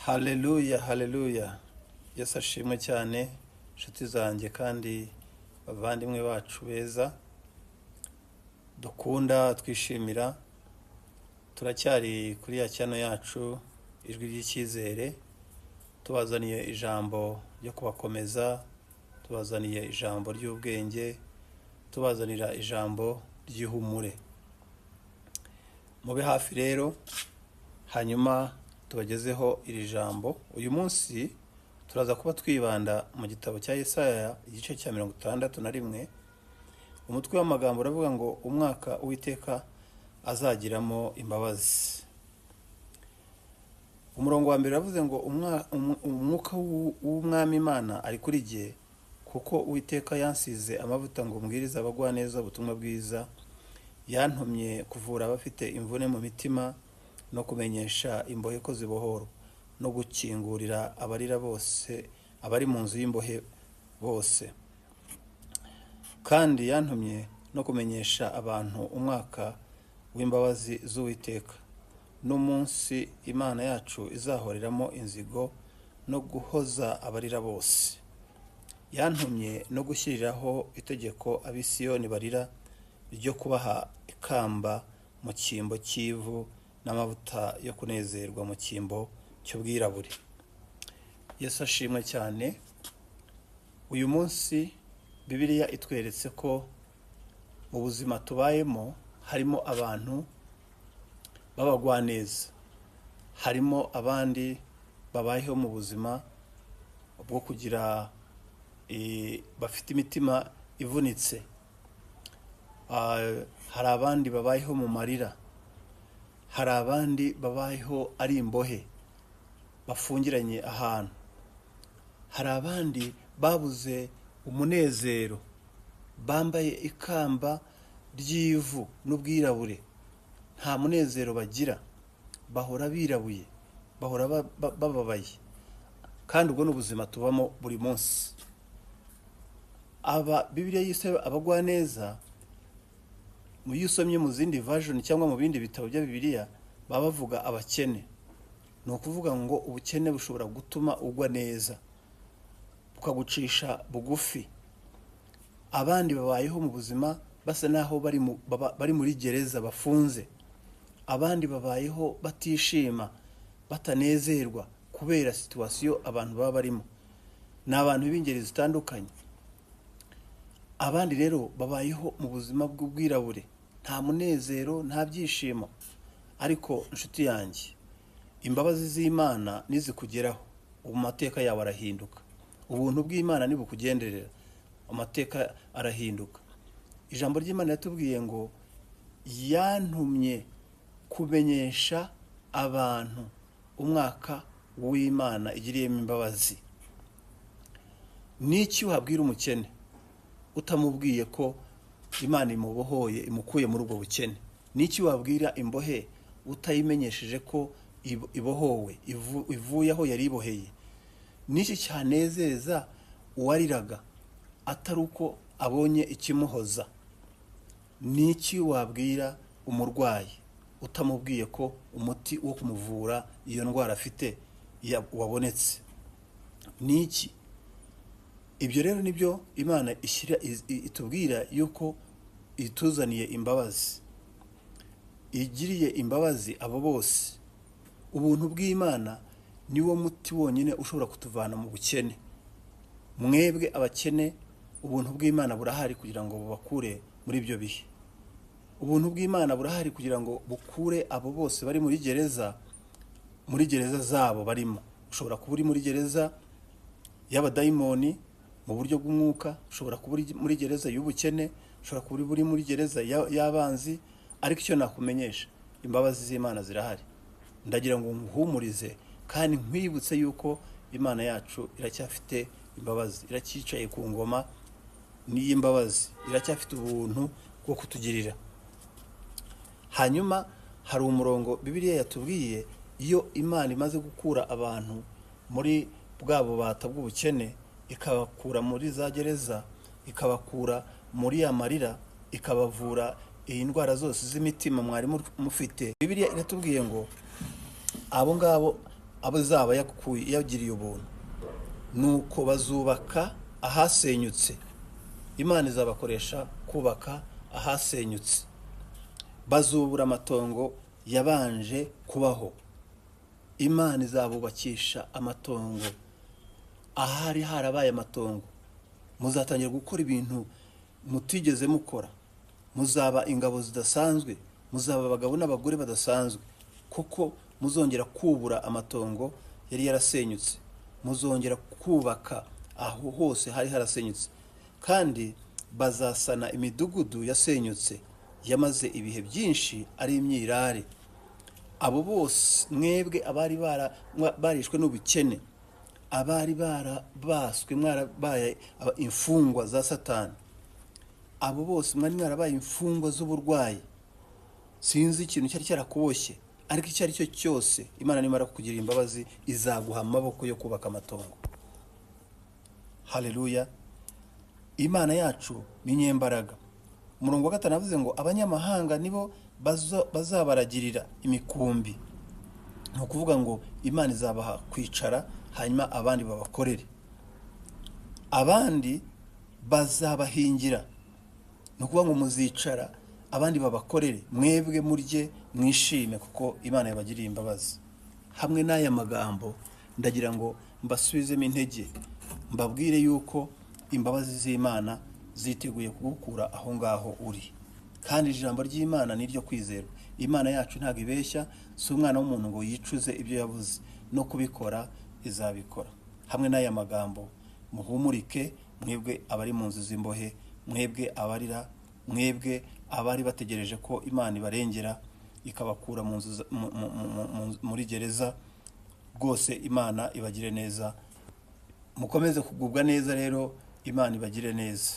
Haleluya, haleluya. Yesu ashimwe cyane inshuti zanjye kandi bavandimwe bacu beza dukunda twishimira. Turacyari kuri ya cyano yacu ijwi ry'icyizere, tubazaniye ijambo ryo kubakomeza, tubazaniye ijambo ry'ubwenge, tubazanira ijambo ry'ihumure. Mube hafi rero, hanyuma tubagezeho iri jambo. Uyu munsi turaza kuba twibanda mu gitabo cya Yesaya igice cya 61. Umutwe w'amagambo uravuga ngo umwaka Uwiteka azagiramo imbabazi. Umurongo wa mbere uravuze ngo umwuka w'umwami Imana ari kuri jye, kuko Uwiteka yansize amavuta ngo mbwirize abagwaneza ubutumwa bwiza, yantumye kuvura abafite imvune mu mitima, no kumenyesha imbohe ko zibohoro, no gukingurira abarira bose, abari mu nzu y'imbohe bose. Kandi yantumye no kumenyesha abantu umwaka w'imbabazi z'Uwiteka, n'umunsi Imana yacu izahoreramo inzigo, no guhoza abarira bose. Yantumye no gushyiriraho itegeko ab'i Siyoni barira, ryo kubaha ikamba mu cyimbo cy'ivu, n'amavuta yo kunezerwa mu cyimbo cy'ubwirabure. Yesu ashimwe cyane. Uyu munsi Bibiliya itweretse ko mu buzima tubayemo harimo abantu b'abagwaneza, harimo abandi babayeho mu buzima bwo kugira bafite imitima ivunitse, hari abandi babayeho mu marira, hari abandi babayeho ari imbohe bafungiranye ahantu, hari abandi babuze umunezero, bambaye ikamba ry'ivu n'ubwirabure, nta munezero bagira, bahora birabuye, bahora bababaye. Kandi ubwo n'ubuzima tubamo buri munsi. Bibiliya yise abagwaneza, iyo usomye mu zindi version cyangwa mu bindi bitabo bya Bibiliya baba bavuga abakene. Ni ukuvuga ngo ubukene bushobora gutuma ugwa neza, bukagucisha bugufi. Abandi babayeho mu buzima basa naho bari muri gereza bafunze. Abandi babayeho batishima, batanezerwa kubera situation abantu baba barimo. Ni abantu b'ingeri zitandukanye. Abandi rero babayeho mu buzima bw'ubwirabure, nta munezero, nta byishimo. Ariko inshuti yanjye, imbabazi z'Imana nizikugeraho, ubu mateka yawe arahinduka. Ubuntu bw'Imana nibukugenderera, amateka arahinduka. Ijambo ry'Imana yatubwiye ngo yantumye kumenyesha abantu umwaka w'Imana igiriyemo imbabazi. Niki wabwira umukene utamubwiye ko Imana imubohoye, imukuye muri ubwo bukene? Niki wabwira imbohe utayimenyesheje ko ibohowe, ivuye aho yari iboheye? Niki cyanezeza uwariraga atari uko abonye ikimuhoza? Niki wabwira umurwayi utamubwiye ko umuti wo kumuvura iyo ndwara afite wabonetse? Niki? Ibyo rero nibyo Imana itubwira yuko ituzaniye imbabazi, igiriye imbabazi abo bose. Ubuntu bw'Imana niwo muti wonyine ushobora kutuvana mu bukene. Mwebwe abakene, ubuntu bw'Imana burahari kugira ngo bubakure muri ibyo bihe. Ubuntu bw'Imana burahari kugira ngo bukure abo bose bari muri gereza zabo barimo. Ushobora kuba uri muri gereza y'abadayimoni mu buryo bw'umwuka, ushobora kuba uri muri gereza y'ubukene, ushobora kuba uri muri gereza y'abanzi. Ariko icyo nakumenyesha, imbabazi z'Imana zirahari. Ndagira ngo nguhumurize kandi nkwibutse yuko Imana yacu iracyafite imbabazi, iracyicaye ku ngoma n'iy'imbabazi, iracyafite ubuntu bwo kutugirira. Hanyuma hari umurongo Bibiliya yatubwiye, iyo Imana imaze gukura abantu muri bwa bubata bw'ubukene, ikabakura muri za gereza, ikabakura muri amarira, ikabavura indwara zose z'imitima mwari mufite. Bibiliya iratubwiye ngo abo ngabo abazaba yagiriye ubuntu, nuko bazubaka ahasenyutse. Imana izabakoresha kubaka ahasenyutse. Bazubura amatongo yabanje kubaho. Imana izabubakisha amatongo ahari harabaye amatongo. Muzatangira gukora ibintu mutigeze mukora. Muzaba ingabo zidasanzwe, muzaba abagabo n'abagore badasanzwe, kuko muzongera kubura amatongo yari yarasenyutse. Muzongera kubaka aho hose hari harasenyutse, kandi bazasana imidugudu yasenyutse yamaze ibihe byinshi ari imyirare. Abo bose mwebwe abari barishwe n'ubukene, abari barabaswe mwarabaye imfungwa za Satani, abo bose mwari mwarabaye imfungwa z'uburwayi, sinzi ikintu cyari cyarakuboshye, ariko icyo ari cyo cyose Imana nimara kukugira imbabazi izaguha amaboko yo kubaka amatongo. Haleluya. Imana yacu ni nyembaraga. Umurongo wa 5 avuze ngo abanyamahanga nibo bazabaragirira imikumbi. Ni ukuvuga ngo Imana izabaha kwicara, hanyuma abandi babakorere. Abandi bazabahingira. Ni ukuvuga ngo muzicara, abandi babakorere, mwebwe murye mwishime, kuko Imana yabagiriye imbabazi. Hamwe n'aya magambo ndagira ngo mbasubizemo intege, mbabwire yuko imbabazi z'Imana ziteguye kugukura aho ngaho uri, kandi ijambo ry'Imana ni ryo kwizerwa. Imana yacu ntabwo ibeshya, si umwana w'umuntu ngo yicuze ibyo yavuze, no kubikora izabikora. Hamwe n'aya magambo muhumurike, mwebwe abari mu nzu z'imbohe, mwebwe abarira, mwebwe abari bategereje ko Imana ibarengera ikabakura mu nzu muri gereza. Rwose Imana ibagire neza, mukomeze kugubwa neza. Rero Imana ibagire neza.